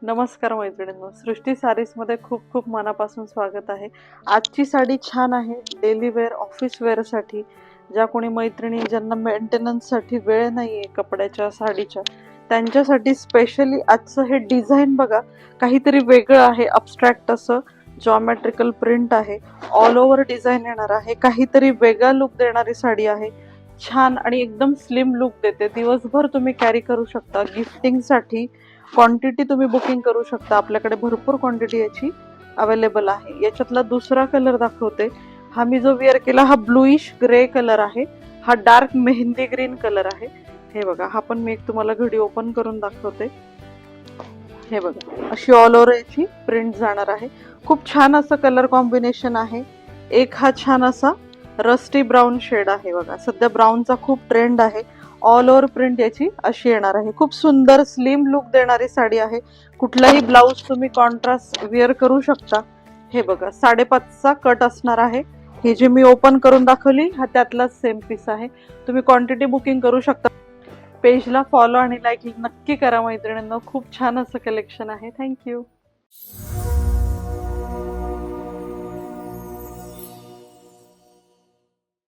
नमस्कार मैत्रिणींनो, सृष्टी सारीजमध्ये खूप खूप मनापासून स्वागत आहे। आजची साडी छान आहे डेली वेअर, ऑफिस वेअरसाठी। ज्या कोणी मैत्रिणी ज्यांना मेंटेनन्ससाठी वेळ नाहीये कपड्याच्या साडीच्या, त्यांच्यासाठी स्पेशली आजचं हे डिझाइन बघा, काहीतरी वेगळं आहे। अब्स्ट्रॅक्ट असं जॉमेट्रिकल प्रिंट आहे, ऑल ओव्हर डिझाइन येणार आहे, काहीतरी वेगळा लुक देणारी साडी आहे। छान आणि एकदम स्लिम लुक देते, दिवसभर तुम्ही कॅरी करू शकता। गिफ्टिंगसाठी क्वांटिटी तुम्ही बुकिंग करू शकता, आपल्याकडे भरपूर क्वांटिटी याची अवेलेबल आहे। याच्यातला दुसरा कलर दाखवते। हा मी जो वेअर केला हा ब्लूइश ग्रे कलर आहे, हा डार्क मेहंदी ग्रीन कलर आहे। हे बघा, हा पण मी एक तुम्हाला घडी ओपन करून दाखवते। हे बघा, अशी ऑल ओव्हर याची प्रिंट जाणार आहे। खूप छान असं कलर कॉम्बिनेशन आहे। एक हा छान असा रस्टी ब्राऊन शेड आहे बघा, सध्या ब्राऊनचा खूप ट्रेंड आहे। ऑल ओव्हर प्रिंट याची अशी येणार आहे। खूप सुंदर स्लिम लुक देणारी साडी आहे। कुठलाही ब्लाउज तुम्ही कॉन्ट्रास्ट वेअर करू शकता। हे बघा, 5.5चा कट असणार आहे। ही जी मी ओपन करून दाखवली हा त्यातलाच सेम पीस आहे। तुम्ही क्वांटिटी बुकिंग करू शकता। पेजला फॉलो आणि लाईक नक्की करा मैत्रिणींनो, खूप छान असं कलेक्शन आहे। थँक्यू।